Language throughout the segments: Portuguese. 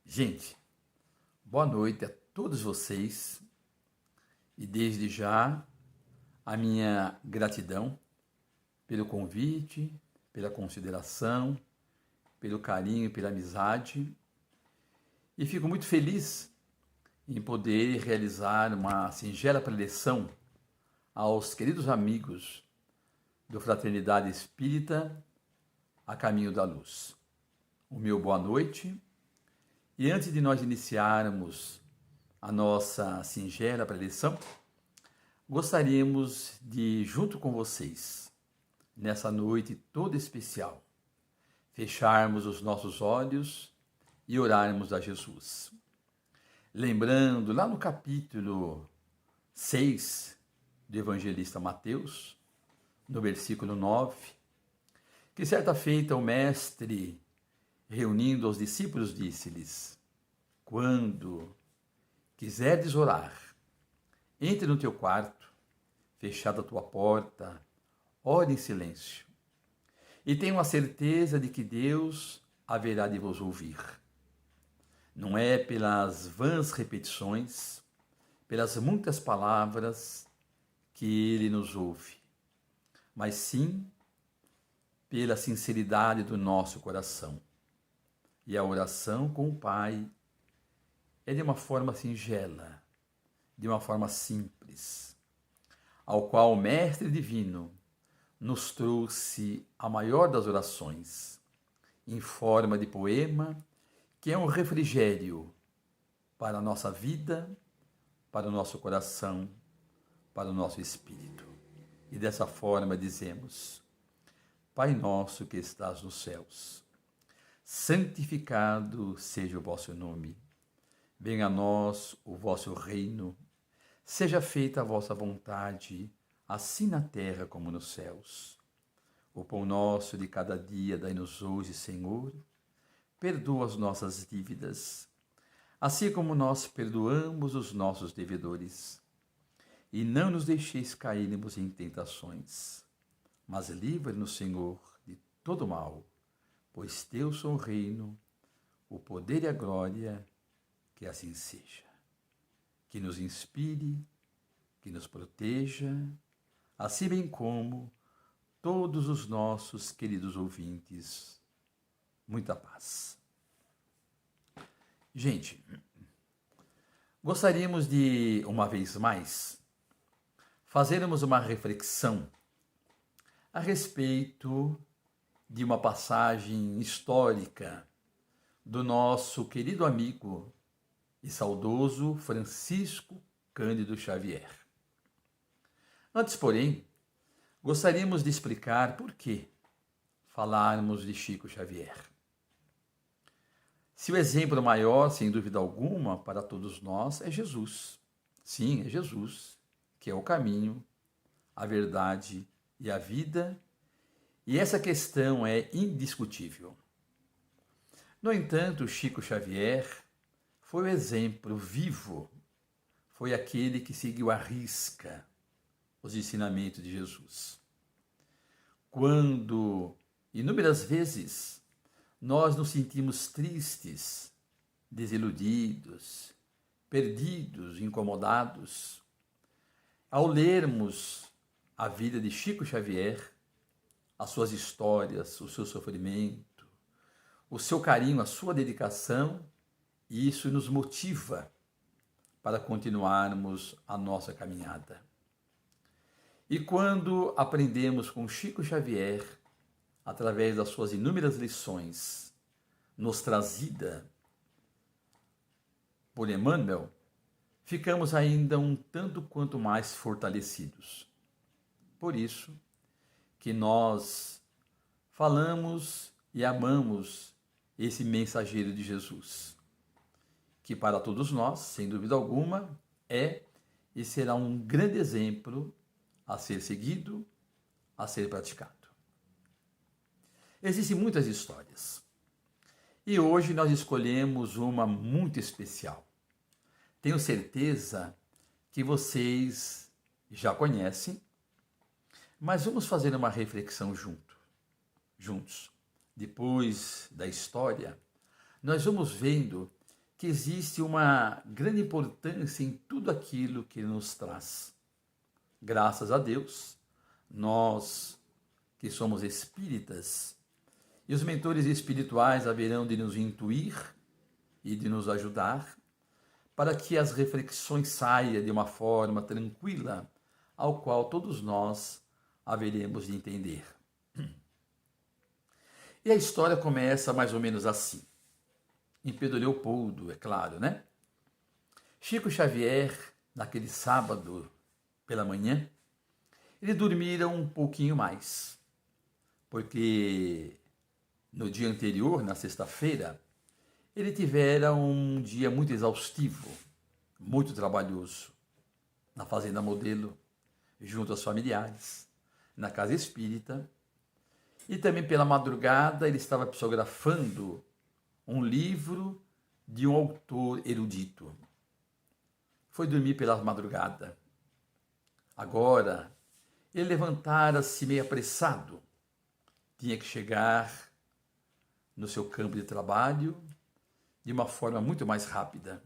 Gente, boa noite a todos vocês e desde já a minha gratidão pelo convite, pela consideração, pelo carinho, pela amizade e fico muito feliz em poder realizar uma singela preleção aos queridos amigos do Fraternidade Espírita a Caminho da Luz. O meu boa noite. E antes de nós iniciarmos a nossa singela preleção, gostaríamos de, junto com vocês, nessa noite toda especial, fecharmos os nossos olhos e orarmos a Jesus. Lembrando, lá no capítulo 6 do evangelista Mateus, no versículo 9, que certa feita o mestre, reunindo os discípulos, disse-lhes: quando quiserdes orar, entre no teu quarto, fechada a tua porta, ore em silêncio, e tenha a certeza de que Deus haverá de vos ouvir. Não é pelas vãs repetições, pelas muitas palavras que Ele nos ouve, mas sim pela sinceridade do nosso coração. E a oração com o Pai é de uma forma singela, de uma forma simples, ao qual o Mestre Divino nos trouxe a maior das orações, em forma de poema, que é um refrigério para a nossa vida, para o nosso coração, para o nosso espírito. E dessa forma dizemos: Pai nosso que estás nos céus, santificado seja o vosso nome. Venha a nós o vosso reino. Seja feita a vossa vontade, assim na terra como nos céus. O pão nosso de cada dia dai-nos hoje, Senhor. Perdoa as nossas dívidas, assim como nós perdoamos os nossos devedores. E não nos deixeis cairmos em tentações, mas livra-nos, Senhor, de todo mal, pois teu são o reino, o poder e a glória, que assim seja. Que nos inspire, que nos proteja, assim bem como todos os nossos queridos ouvintes. Muita paz. Gente, gostaríamos de, uma vez mais, fazermos uma reflexão a respeito de uma passagem histórica do nosso querido amigo e saudoso Francisco Cândido Xavier. Antes, porém, gostaríamos de explicar por que falarmos de Chico Xavier. Se o exemplo maior, sem dúvida alguma, para todos nós é Jesus. Sim, é Jesus, que é o caminho, a verdade e a vida, e essa questão é indiscutível. No entanto, Chico Xavier foi o exemplo vivo, foi aquele que seguiu à risca os ensinamentos de Jesus. Quando, inúmeras vezes, nós nos sentimos tristes, desiludidos, perdidos, incomodados, ao lermos a vida de Chico Xavier, as suas histórias, o seu sofrimento, o seu carinho, a sua dedicação, e isso nos motiva para continuarmos a nossa caminhada. E quando aprendemos com Chico Xavier, através das suas inúmeras lições, nos trazida por Emmanuel, ficamos ainda um tanto quanto mais fortalecidos. Por isso que nós falamos e amamos esse mensageiro de Jesus, que para todos nós, sem dúvida alguma, é e será um grande exemplo a ser seguido, a ser praticado. Existem muitas histórias e hoje nós escolhemos uma muito especial. Tenho certeza que vocês já conhecem, mas vamos fazer uma reflexão juntos. Depois da história, nós vamos vendo que existe uma grande importância em tudo aquilo que ele nos traz. Graças a Deus, nós que somos espíritas, e os mentores espirituais haverão de nos intuir e de nos ajudar para que as reflexões saiam de uma forma tranquila, ao qual todos nós haveremos de entender. E a história começa mais ou menos assim. Em Pedro Leopoldo, é claro, né? Chico Xavier, naquele sábado pela manhã, ele dormira um pouquinho mais, porque no dia anterior, na sexta-feira, ele tivera um dia muito exaustivo, muito trabalhoso, na Fazenda Modelo, junto aos familiares, na Casa Espírita, e também pela madrugada ele estava psicografando um livro de um autor erudito. Foi dormir pela madrugada. Agora, ele levantara-se meio apressado. Tinha que chegar no seu campo de trabalho de uma forma muito mais rápida.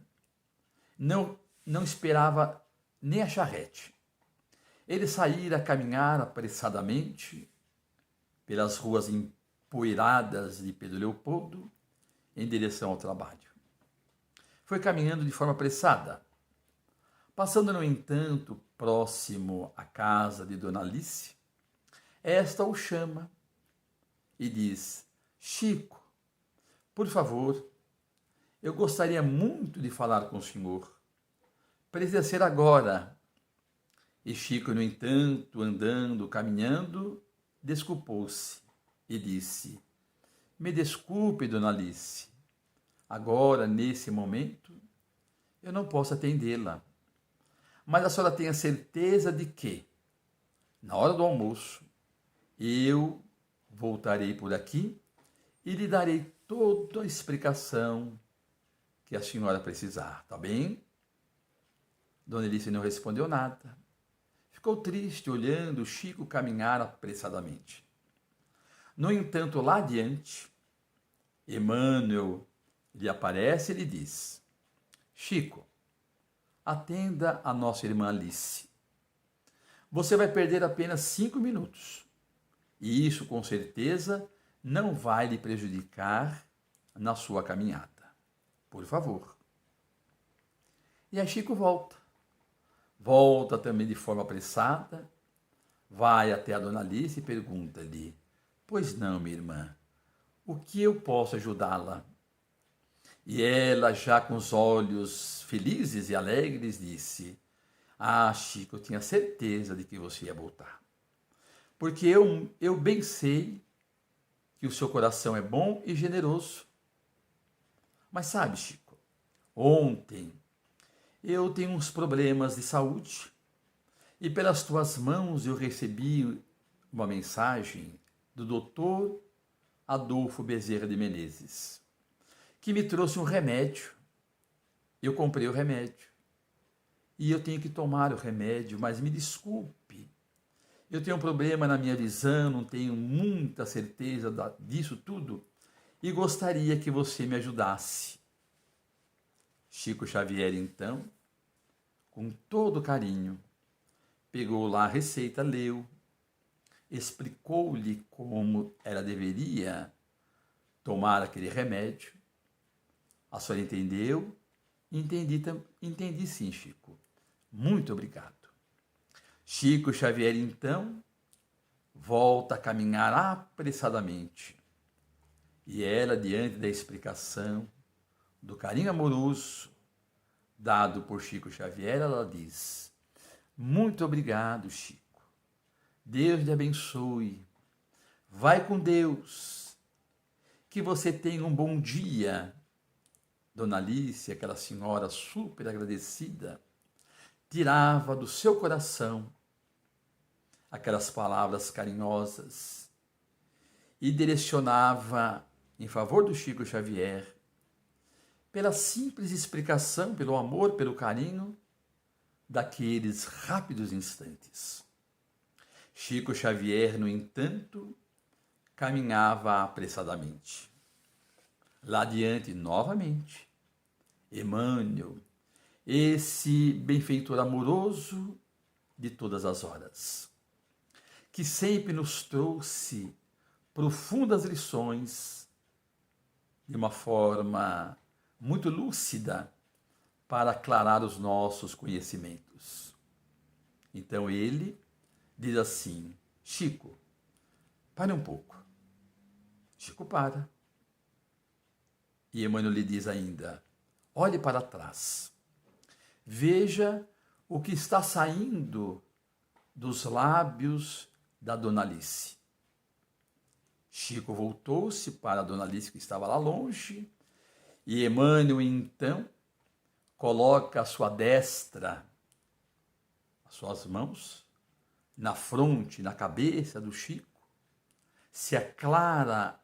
Não esperava nem a charrete. Ele saíra a caminhar apressadamente pelas ruas empoeiradas de Pedro Leopoldo em direção ao trabalho. Foi caminhando de forma apressada, passando, no entanto, próximo à casa de Dona Alice. Esta o chama e diz: Chico, por favor, eu gostaria muito de falar com o senhor. Precisa ser agora. E Chico, no entanto, andando, caminhando, desculpou-se e disse: Me desculpe, Dona Alice. Agora, nesse momento, eu não posso atendê-la. Mas a senhora tem a certeza de que, na hora do almoço, eu voltarei por aqui e lhe darei toda a explicação que a senhora precisar, tá bem? Dona Alice não respondeu nada. Ficou triste olhando Chico caminhar apressadamente. No entanto, lá adiante, Emmanuel lhe aparece e lhe diz: Chico, atenda a nossa irmã Alice. Você vai perder apenas 5 minutos. E isso, com certeza, não vai lhe prejudicar na sua caminhada. Por favor. E aí Chico volta. Volta também de forma apressada. Vai até a Dona Alice e pergunta-lhe: Pois não, minha irmã, o que eu posso ajudá-la? E ela, já com os olhos felizes e alegres, disse: Ah, Chico, eu tinha certeza de que você ia voltar. Porque eu bem sei que o seu coração é bom e generoso. Mas sabe, Chico, ontem eu tenho uns problemas de saúde e pelas tuas mãos eu recebi uma mensagem do doutor Adolfo Bezerra de Menezes, que me trouxe um remédio. Eu comprei o remédio e eu tenho que tomar o remédio, mas me desculpe, eu tenho um problema na minha visão, não tenho muita certeza disso tudo e gostaria que você me ajudasse. Chico Xavier, então, com todo carinho, pegou lá a receita, leu, explicou-lhe como ela deveria tomar aquele remédio. A senhora entendeu? Entendi sim, Chico. Muito obrigado. Chico Xavier, então, volta a caminhar apressadamente. E ela, diante da explicação, do carinho amoroso dado por Chico Xavier, ela diz: Muito obrigado, Chico. Deus lhe abençoe. Vai com Deus. Que você tenha um bom dia. Dona Alice, aquela senhora super agradecida, tirava do seu coração aquelas palavras carinhosas e direcionava em favor do Chico Xavier, pela simples explicação, pelo amor, pelo carinho daqueles rápidos instantes. Chico Xavier, no entanto, caminhava apressadamente. Lá adiante, novamente, Emmanuel, esse benfeitor amoroso de todas as horas, que sempre nos trouxe profundas lições de uma forma muito lúcida para aclarar os nossos conhecimentos. Então ele diz assim: Chico, pare um pouco. Chico para. E Emmanuel lhe diz ainda: olhe para trás. Veja o que está saindo dos lábios da Dona Alice. Chico voltou-se para a Dona Alice, que estava lá longe, e Emmanuel então coloca a sua destra, as suas mãos, na fronte, na cabeça do Chico, se aclara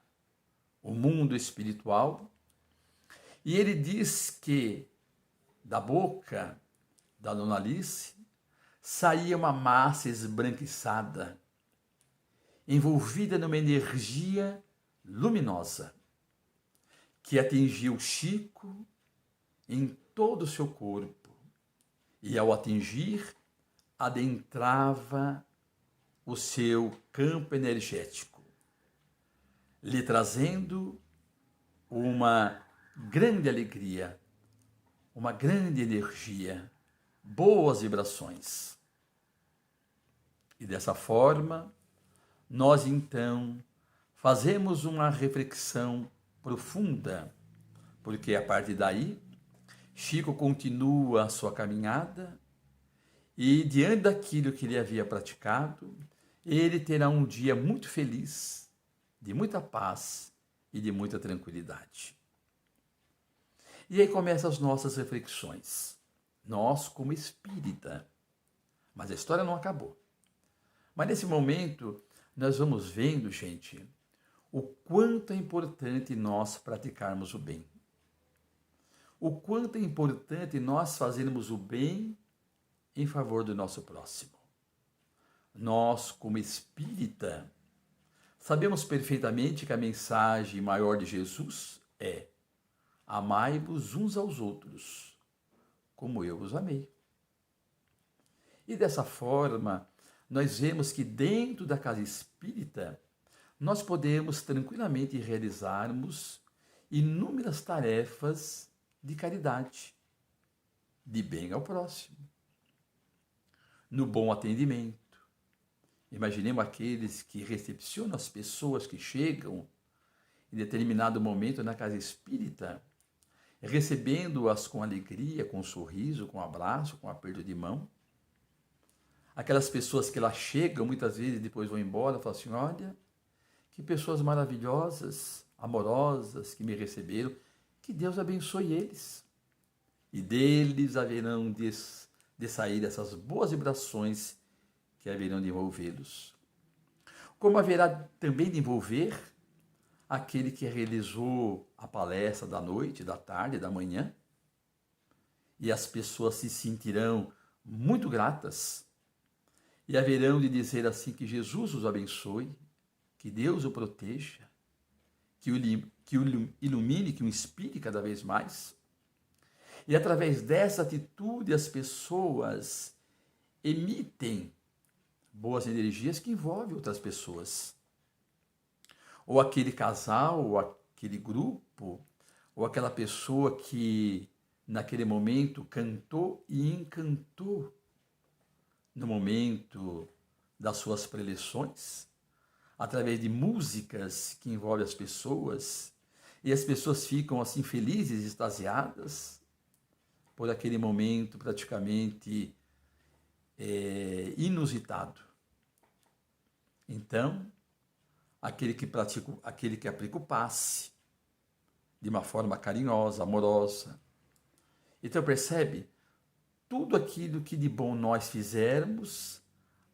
o mundo espiritual, e ele diz que da boca da Dona Alice saía uma massa esbranquiçada, envolvida numa energia luminosa, que atingiu Chico em todo o seu corpo, e ao atingir, adentrava o seu campo energético, lhe trazendo uma grande alegria, uma grande energia, boas vibrações. E dessa forma, nós então fazemos uma reflexão profunda, porque a partir daí, Chico continua a sua caminhada e, diante daquilo que ele havia praticado, ele terá um dia muito feliz, de muita paz e de muita tranquilidade. E aí começam as nossas reflexões. Nós, como espírita. Mas a história não acabou. Mas nesse momento, nós vamos vendo, gente, o quanto é importante nós praticarmos o bem. O quanto é importante nós fazermos o bem em favor do nosso próximo. Nós, como espírita, sabemos perfeitamente que a mensagem maior de Jesus é: amai-vos uns aos outros, como eu vos amei. E dessa forma, nós vemos que dentro da casa espírita, nós podemos tranquilamente realizarmos inúmeras tarefas de caridade, de bem ao próximo, no bom atendimento. Imaginemos aqueles que recepcionam as pessoas que chegam em determinado momento na casa espírita, recebendo-as com alegria, com um sorriso, com um abraço, com um aperto de mão. Aquelas pessoas que lá chegam, muitas vezes depois vão embora, falam assim: olha, que pessoas maravilhosas, amorosas que me receberam, que Deus abençoe eles. E deles haverão de sair essas boas vibrações que haverão de envolvê-los. Como haverá também de envolver aquele que realizou a palestra da noite, da tarde, da manhã, e as pessoas se sentirão muito gratas e haverão de dizer assim: que Jesus os abençoe, que Deus o proteja, que o ilumine, que o inspire cada vez mais. E através dessa atitude as pessoas emitem boas energias que envolvem outras pessoas. Ou aquele casal, ou aquele grupo, ou aquela pessoa que naquele momento cantou e encantou no momento das suas preleções, através de músicas que envolvem as pessoas, e as pessoas ficam assim felizes, extasiadas por aquele momento praticamente inusitado. Então, aquele que aplica o passe de uma forma carinhosa, amorosa. Então percebe? Tudo aquilo que de bom nós fizermos,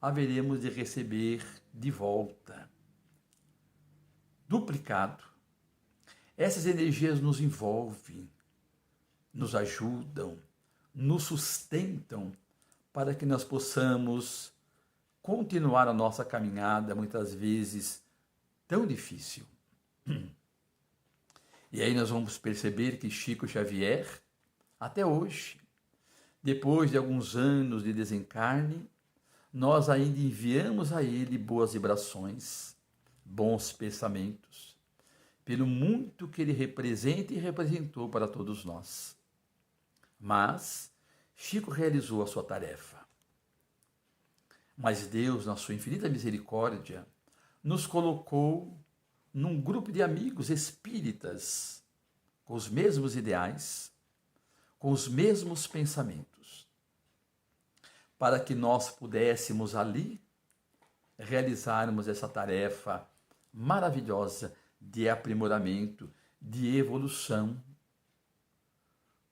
haveremos de receber de volta, duplicado. Essas energias nos envolvem, nos ajudam, nos sustentam para que nós possamos continuar a nossa caminhada, muitas vezes tão difícil. E aí nós vamos perceber que Chico Xavier, Até hoje, depois de alguns anos de desencarne, nós ainda enviamos a ele boas vibrações, bons pensamentos, pelo muito que ele representa e representou para todos nós. Mas Chico realizou a sua tarefa. Mas Deus, na sua infinita misericórdia, nos colocou num grupo de amigos espíritas, com os mesmos ideais, com os mesmos pensamentos, para que nós pudéssemos ali realizarmos essa tarefa maravilhosa de aprimoramento, de evolução,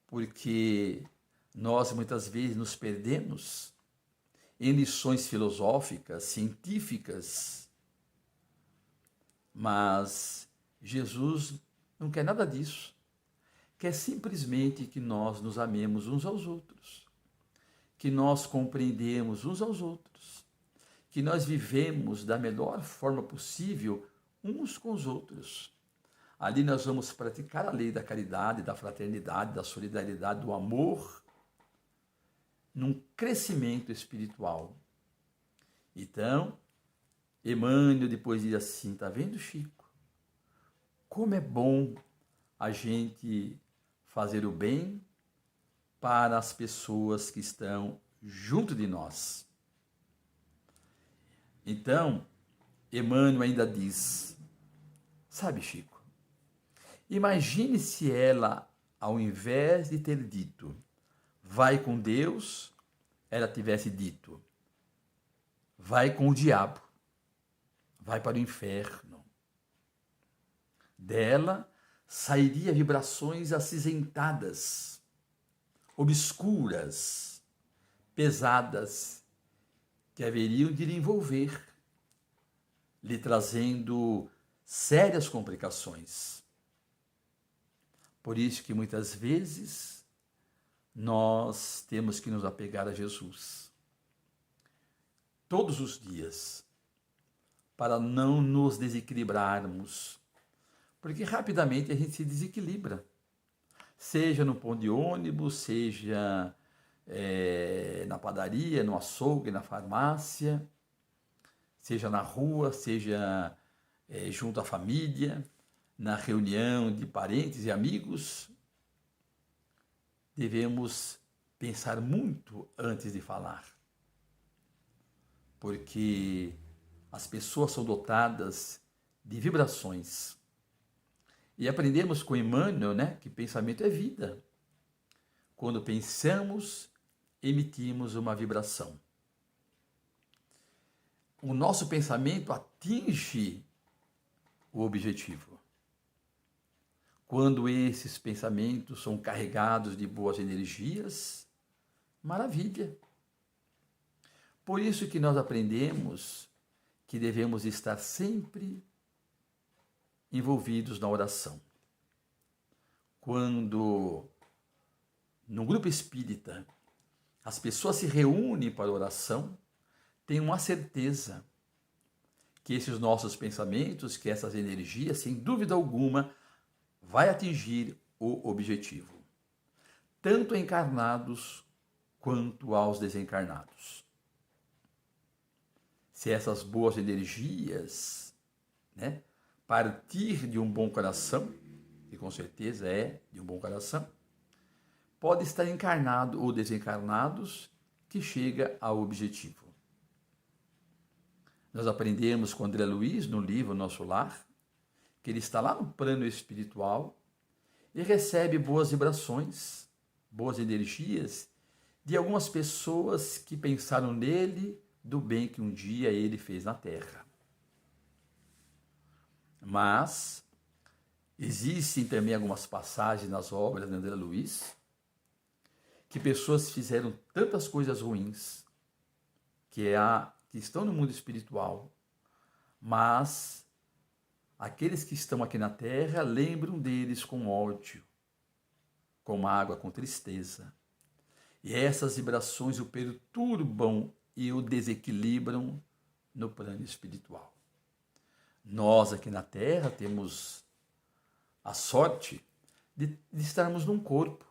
porque nós muitas vezes nos perdemos em lições filosóficas, científicas, mas Jesus não quer nada disso. Quer simplesmente que nós nos amemos uns aos outros, que nós compreendemos uns aos outros, que nós vivemos da melhor forma possível uns com os outros. Ali nós vamos praticar a lei da caridade, da fraternidade, da solidariedade, do amor, num crescimento espiritual. Então, Emmanuel depois diz assim, tá vendo, Chico? Como é bom a gente fazer o bem para as pessoas que estão junto de nós. Então, Emmanuel ainda diz, sabe, Chico, imagine se ela, ao invés de ter dito, vai com Deus, ela tivesse dito, vai com o diabo, vai para o inferno. Dela sairia vibrações acinzentadas, obscuras, pesadas, que haveriam de lhe envolver, lhe trazendo sérias complicações. Por isso que muitas vezes nós temos que nos apegar a Jesus todos os dias, para não nos desequilibrarmos, porque rapidamente a gente se desequilibra, seja no ponto de ônibus, seja na padaria, no açougue, na farmácia, seja na rua, seja junto à família, na reunião de parentes e amigos. Devemos pensar muito antes de falar, porque as pessoas são dotadas de vibrações. E aprendemos com Emmanuel, né, que pensamento é vida. Quando pensamos, emitimos uma vibração. O nosso pensamento atinge o objetivo. Quando esses pensamentos são carregados de boas energias, maravilha. Por isso que nós aprendemos que devemos estar sempre envolvidos na oração. Quando, no grupo espírita, as pessoas se reúnem para a oração, tenham uma certeza que esses nossos pensamentos, que essas energias, sem dúvida alguma, vai atingir o objetivo, tanto encarnados quanto aos desencarnados. Se essas boas energias, né, partir de um bom coração, que com certeza é de um bom coração, pode estar encarnado ou desencarnados que chega ao objetivo. Nós aprendemos com André Luiz, no livro Nosso Lar, que ele está lá no plano espiritual e recebe boas vibrações, boas energias de algumas pessoas que pensaram nele do bem que um dia ele fez na Terra. Mas existem também algumas passagens nas obras de André Luiz que pessoas fizeram tantas coisas ruins que estão no mundo espiritual, mas aqueles que estão aqui na Terra lembram deles com ódio, com mágoa, com tristeza. E essas vibrações o perturbam e o desequilibram no plano espiritual. Nós aqui na Terra temos a sorte de estarmos num corpo.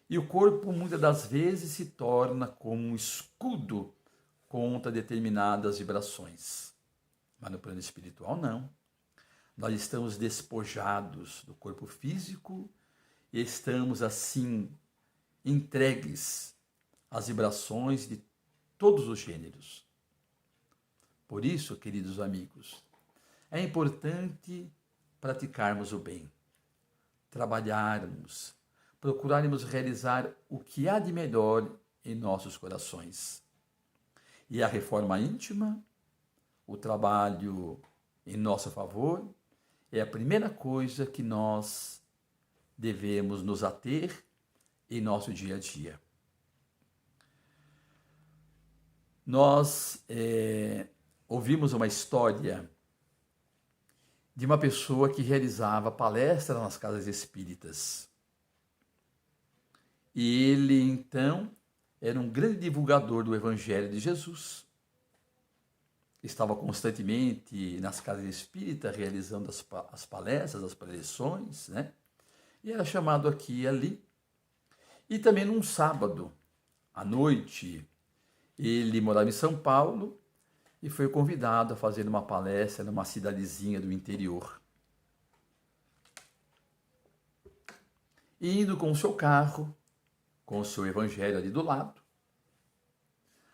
E o corpo, muitas das vezes, se torna como um escudo contra determinadas vibrações. Mas no plano espiritual, não. Nós estamos despojados do corpo físico e estamos, assim, entregues às vibrações de todos os gêneros. Por isso, queridos amigos, é importante praticarmos o bem, trabalharmos, procurarmos realizar o que há de melhor em nossos corações. E a reforma íntima, o trabalho em nosso favor, é a primeira coisa que nós devemos nos ater em nosso dia a dia. Nós ouvimos uma história de uma pessoa que realizava palestras nas casas espíritas. E ele, então, era um grande divulgador do Evangelho de Jesus. Estava constantemente nas casas espíritas realizando as palestras, as preleções, né? E era chamado aqui e ali. E também num sábado, à noite, ele morava em São Paulo e foi convidado a fazer uma palestra numa cidadezinha do interior. E indo com o seu carro, com o seu evangelho ali do lado,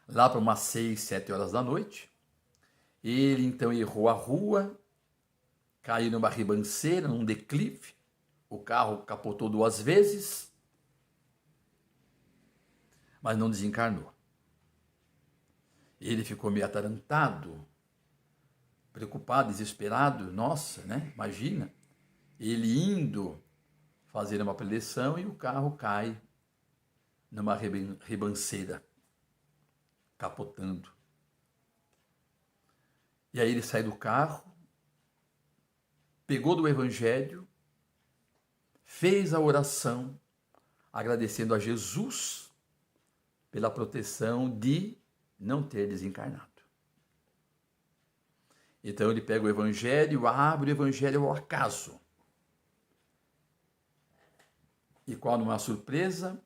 lá para umas 6, 7 horas da noite, ele então errou a rua, caiu numa ribanceira, num declive, o carro capotou 2 vezes, mas não desencarnou. Ele ficou meio atarantado, preocupado, desesperado. Nossa, né? Imagina, ele indo fazer uma preleção e o carro cai numa ribanceira, capotando. E aí ele sai do carro, pegou do evangelho, fez a oração, agradecendo a Jesus pela proteção de não ter desencarnado. Então ele pega o evangelho, abre o evangelho ao acaso. E qual não é a surpresa?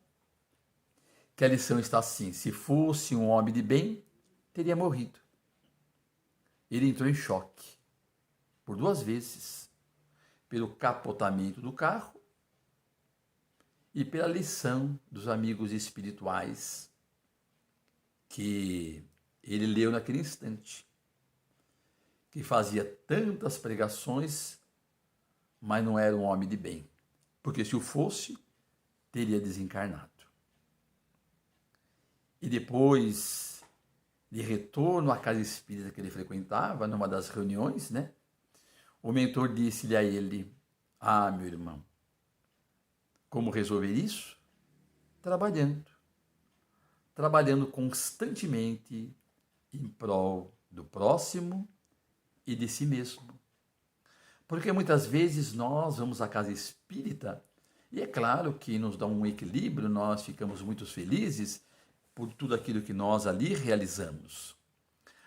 Que a lição está assim: se fosse um homem de bem, teria morrido. Ele entrou em choque por 2 vezes, pelo capotamento do carro e pela lição dos amigos espirituais que ele leu naquele instante, que fazia tantas pregações, mas não era um homem de bem, porque se o fosse, teria desencarnado. E depois de retorno à casa espírita que ele frequentava, numa das reuniões, né, o mentor disse-lhe a ele: ah, meu irmão, como resolver isso? Trabalhando constantemente em prol do próximo e de si mesmo. Porque muitas vezes nós vamos à casa espírita e é claro que nos dá um equilíbrio, nós ficamos muito felizes por tudo aquilo que nós ali realizamos.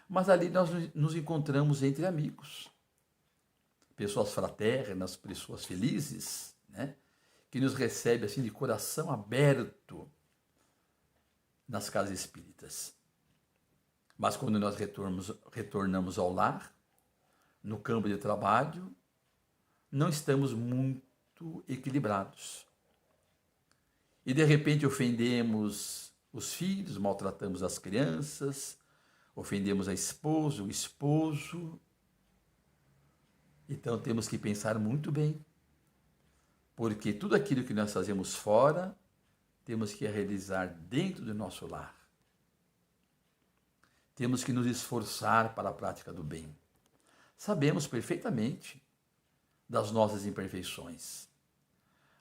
Mas ali nós nos encontramos entre amigos, pessoas fraternas, pessoas felizes, né? Que nos recebem assim de coração aberto nas casas espíritas. Mas quando nós retornamos ao lar, no campo de trabalho, não estamos muito equilibrados. E de repente ofendemos os filhos, maltratamos as crianças, ofendemos a esposa, o esposo. Então temos que pensar muito bem, porque tudo aquilo que nós fazemos fora, temos que realizar dentro do nosso lar. Temos que nos esforçar para a prática do bem. Sabemos perfeitamente das nossas imperfeições,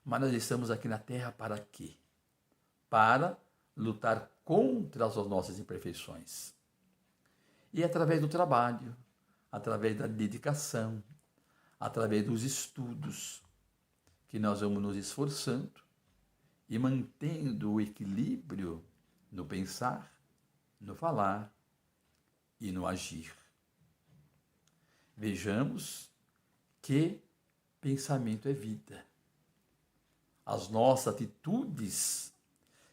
mas nós estamos aqui na Terra para quê? Para lutar contra as nossas imperfeições. E é através do trabalho, através da dedicação, através dos estudos, que nós vamos nos esforçando e mantendo o equilíbrio no pensar, no falar e no agir. Vejamos que pensamento é vida. As nossas atitudes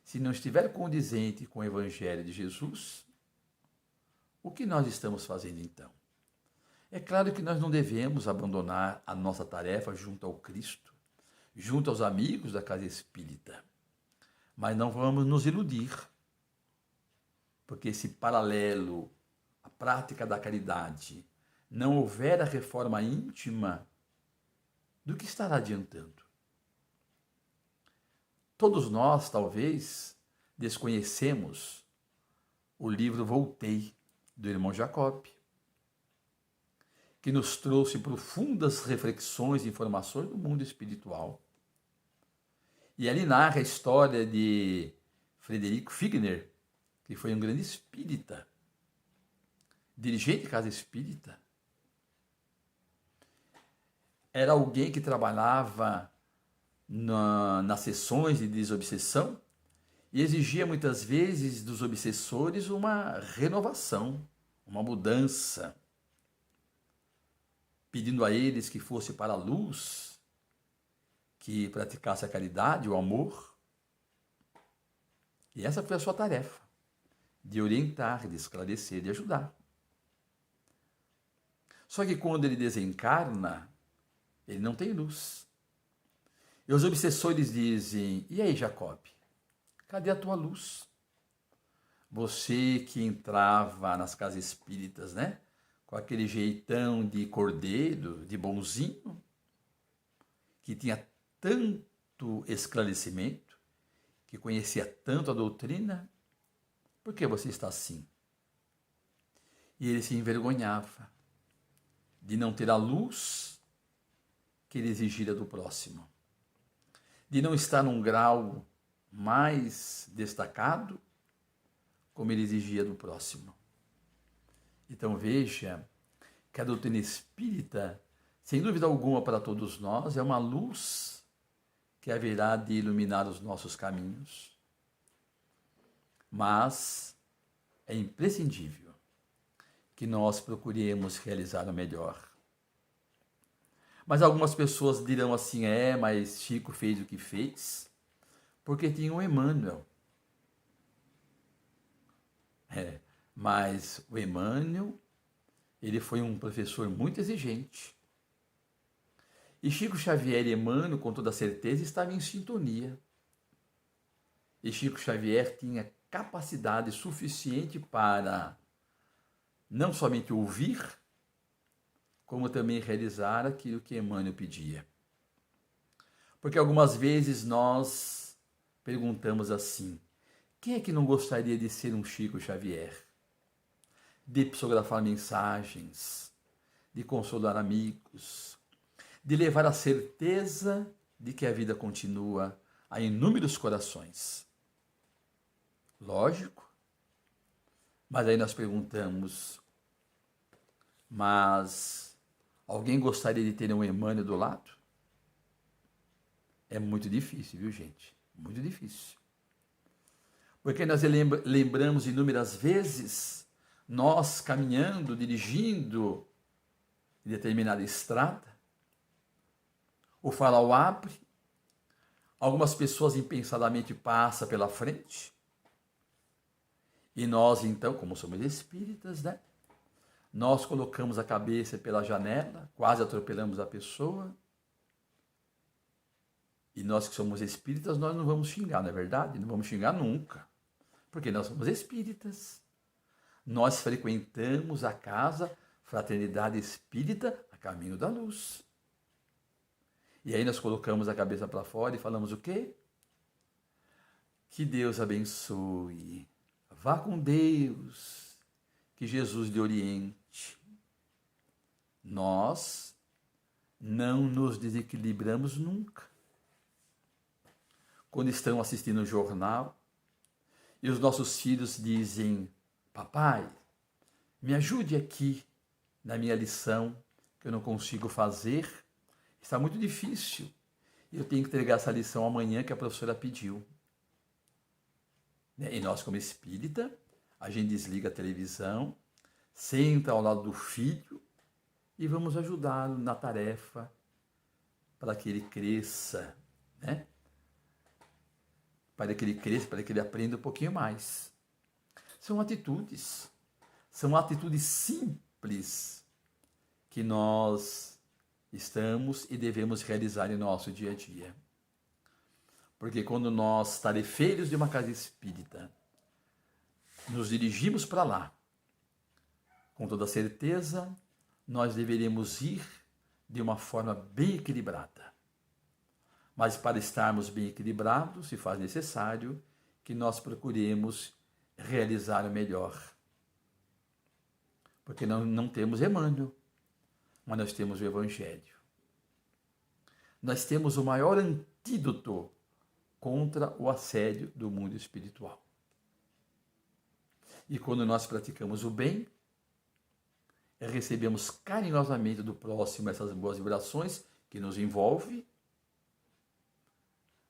se não estiver condizente com o Evangelho de Jesus, o que nós estamos fazendo então? É claro que nós não devemos abandonar a nossa tarefa junto ao Cristo, junto aos amigos da casa espírita, mas não vamos nos iludir, porque esse paralelo, a prática da caridade, não houver a reforma íntima, do que estará adiantando? Todos nós, talvez, desconhecemos o livro Voltei, do irmão Jacob, que nos trouxe profundas reflexões e informações do mundo espiritual. E ali narra a história de Frederico Figner, que foi um grande espírita, dirigente de casa espírita. Era alguém que trabalhava nas sessões de desobsessão e exigia muitas vezes dos obsessores uma renovação, uma mudança, pedindo a eles que fosse para a luz, que praticasse a caridade, o amor. E essa foi a sua tarefa, de orientar, de esclarecer, de ajudar. Só que quando ele desencarna, ele não tem luz. E os obsessores dizem: e aí, Jacob, cadê a tua luz? Você que entrava nas casas espíritas, né? Com aquele jeitão de cordeiro, de bonzinho, que tinha tanto esclarecimento, que conhecia tanto a doutrina, por que você está assim? E ele se envergonhava de não ter a luz que ele exigira do próximo, de não estar num grau mais destacado como ele exigia do próximo. Então veja que a doutrina espírita, sem dúvida alguma para todos nós, é uma luz que haverá de iluminar os nossos caminhos. Mas é imprescindível que nós procuremos realizar o melhor. Mas algumas pessoas dirão assim: mas Chico fez o que fez porque tinha o Emmanuel. Mas o Emmanuel, ele foi um professor muito exigente. E Chico Xavier e Emmanuel, com toda certeza, estavam em sintonia. E Chico Xavier tinha capacidade suficiente para não somente ouvir, como também realizar aquilo que Emmanuel pedia. Porque algumas vezes nós perguntamos assim: quem é que não gostaria de ser um Chico Xavier? De psicografar mensagens, de consolar amigos, de levar a certeza de que a vida continua a inúmeros corações. Lógico, mas aí nós perguntamos: mas alguém gostaria de ter um Emmanuel do lado? É muito difícil, viu, gente? Muito difícil. Porque nós lembramos inúmeras vezes, nós caminhando, dirigindo em determinada estrada, o farol abre, algumas pessoas impensadamente passam pela frente, e nós então, como somos espíritas, né? Nós colocamos a cabeça pela janela, quase atropelamos a pessoa. E nós que somos espíritas, nós não vamos xingar, não é verdade? Não vamos xingar nunca. Porque nós somos espíritas. Nós frequentamos a casa Fraternidade Espírita a caminho da luz. E aí nós colocamos a cabeça para fora e falamos o quê? Que Deus abençoe. Vá com Deus. Que Jesus lhe oriente. Nós não nos desequilibramos nunca. Quando estão assistindo o jornal e os nossos filhos dizem: papai, me ajude aqui na minha lição que eu não consigo fazer, está muito difícil. Eu tenho que entregar essa lição amanhã que a professora pediu. E nós, como espírita, a gente desliga a televisão, senta ao lado do filho e vamos ajudá-lo na tarefa para que ele cresça, né? para que ele cresça, para que ele aprenda um pouquinho mais. São atitudes simples que nós estamos e devemos realizar em nosso dia a dia. Porque quando nós, tarefeiros de uma casa espírita, nos dirigimos para lá, com toda certeza, nós deveríamos ir de uma forma bem equilibrada. Mas para estarmos bem equilibrados, se faz necessário que nós procuremos realizar o melhor. Porque não temos Emmanuel, mas nós temos o Evangelho. Nós temos o maior antídoto contra o assédio do mundo espiritual. E quando nós praticamos o bem, recebemos carinhosamente do próximo essas boas vibrações que nos envolvem.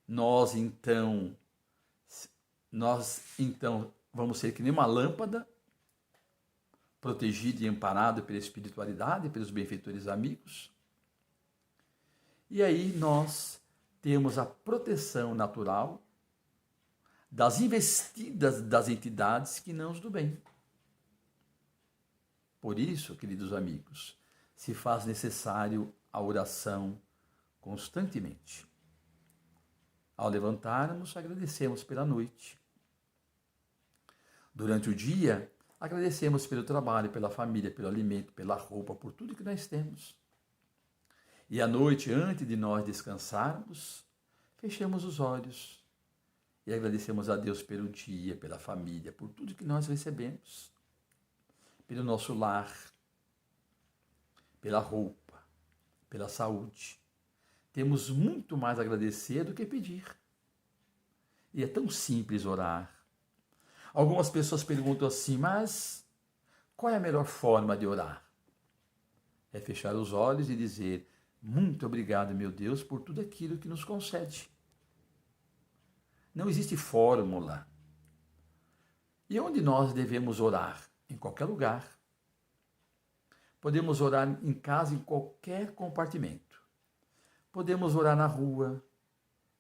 Nós então vamos ser que nem uma lâmpada, protegido e amparado pela espiritualidade, pelos benfeitores amigos. E aí nós temos a proteção natural das investidas das entidades que não nos do bem. Por isso, queridos amigos, se faz necessário a oração constantemente. Ao levantarmos, agradecemos pela noite. Durante o dia, agradecemos pelo trabalho, pela família, pelo alimento, pela roupa, por tudo que nós temos. E à noite, antes de nós descansarmos, fechamos os olhos e agradecemos a Deus pelo dia, pela família, por tudo que nós recebemos, pelo nosso lar, pela roupa, pela saúde. Temos muito mais a agradecer do que pedir. E é tão simples orar. Algumas pessoas perguntam assim, mas qual é a melhor forma de orar? É fechar os olhos e dizer, muito obrigado, meu Deus, por tudo aquilo que nos concede. Não existe fórmula. E onde nós devemos orar? Em qualquer lugar. Podemos orar em casa, em qualquer compartimento. Podemos orar na rua,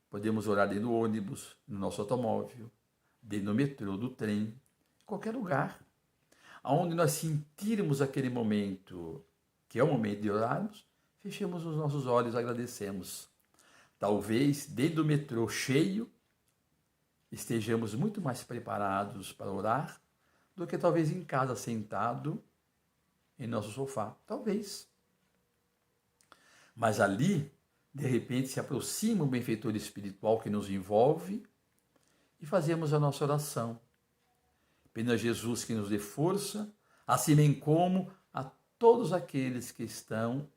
podemos orar dentro do ônibus, no nosso automóvel, dentro do metrô, do trem, em qualquer lugar. Onde nós sentirmos aquele momento, que é o momento de orarmos, fechemos os nossos olhos e agradecemos. Talvez dentro do metrô cheio, estejamos muito mais preparados para orar do que talvez em casa sentado em nosso sofá. Talvez. Mas ali, de repente, se aproxima o benfeitor espiritual que nos envolve e fazemos a nossa oração. Pedindo a Jesus que nos dê força, assim bem como a todos aqueles que estão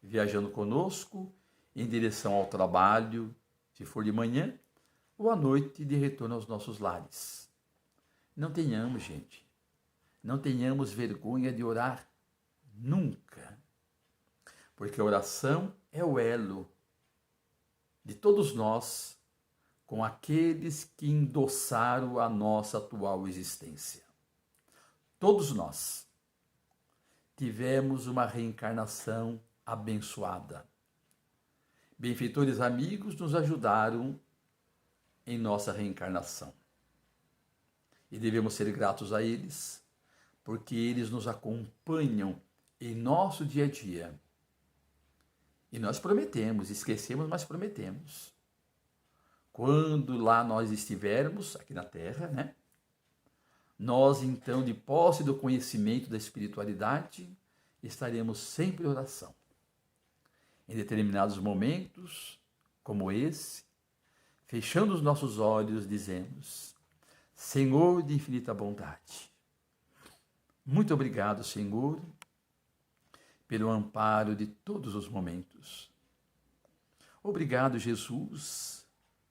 viajando conosco em direção ao trabalho, se for de manhã, ou à noite de retorno aos nossos lares. Não tenhamos, gente, não tenhamos vergonha de orar nunca, porque a oração é o elo de todos nós com aqueles que endossaram a nossa atual existência. Todos nós tivemos uma reencarnação abençoada. Benfeitores amigos nos ajudaram em nossa reencarnação. E devemos ser gratos a eles, porque eles nos acompanham em nosso dia a dia. E nós prometemos, esquecemos, mas prometemos. Quando lá nós estivermos, aqui na Terra, né? Nós, então, de posse do conhecimento da espiritualidade, estaremos sempre em oração. Em determinados momentos, como esse, fechando os nossos olhos, dizemos, Senhor de infinita bondade, muito obrigado, Senhor, pelo amparo de todos os momentos. Obrigado, Jesus,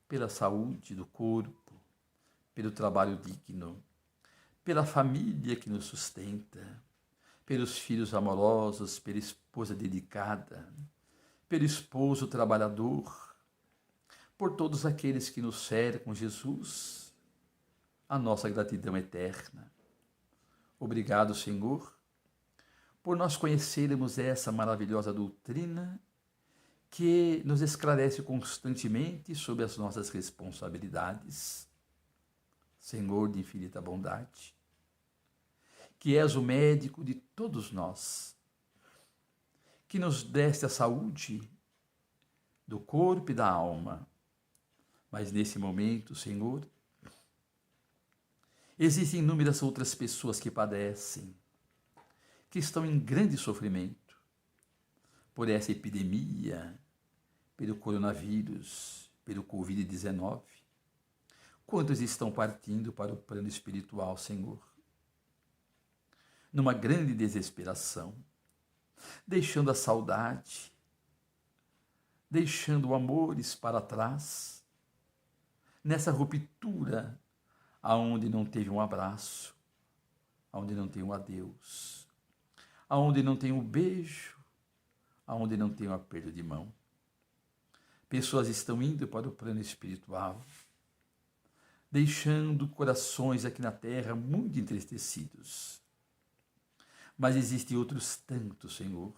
pela saúde do corpo, pelo trabalho digno, pela família que nos sustenta, pelos filhos amorosos, pela esposa dedicada, pelo esposo trabalhador, por todos aqueles que nos cercam, Jesus, a nossa gratidão eterna. Obrigado, Senhor, por nós conhecermos essa maravilhosa doutrina que nos esclarece constantemente sobre as nossas responsabilidades, Senhor de infinita bondade, que és o médico de todos nós, que nos deste a saúde do corpo e da alma. Mas nesse momento, Senhor, existem inúmeras outras pessoas que padecem, que estão em grande sofrimento por essa epidemia, pelo coronavírus, pelo Covid-19. Quantos estão partindo para o plano espiritual, Senhor? Numa grande desesperação, deixando a saudade, deixando amores para trás, nessa ruptura aonde não teve um abraço, aonde não tem um adeus, aonde não tem um beijo, aonde não tem um aperto de mão. Pessoas estão indo para o plano espiritual, deixando corações aqui na terra muito entristecidos. Mas existem outros tantos, Senhor,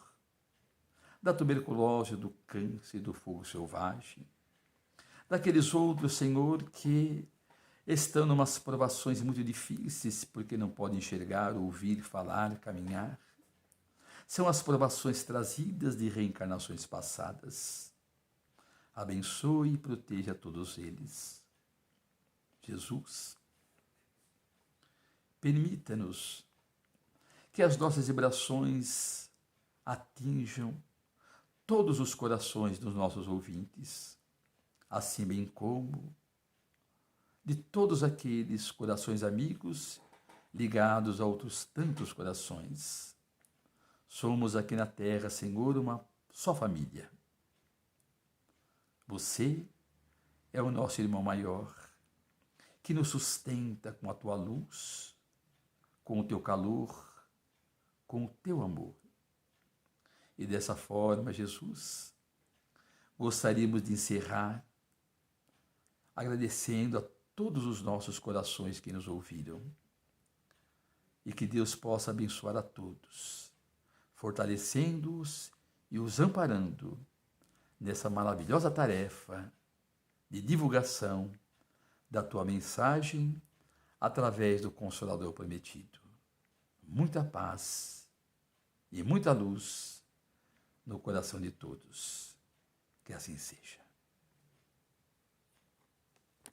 da tuberculose, do câncer, do fogo selvagem, daqueles outros, Senhor, que estão em umas provações muito difíceis porque não podem enxergar, ouvir, falar, caminhar. São as provações trazidas de reencarnações passadas. Abençoe e proteja todos eles. Jesus, permita-nos que as nossas vibrações atinjam todos os corações dos nossos ouvintes, assim bem como de todos aqueles corações amigos ligados a outros tantos corações. Somos aqui na terra, Senhor, uma só família. Você é o nosso irmão maior, que nos sustenta com a tua luz, com o teu calor, com o teu amor. E dessa forma, Jesus, gostaríamos de encerrar agradecendo a todos os nossos corações que nos ouviram. E que Deus possa abençoar a todos, fortalecendo-os e os amparando nessa maravilhosa tarefa de divulgação da tua mensagem através do Consolador prometido. Muita paz e muita luz no coração de todos. Que assim seja.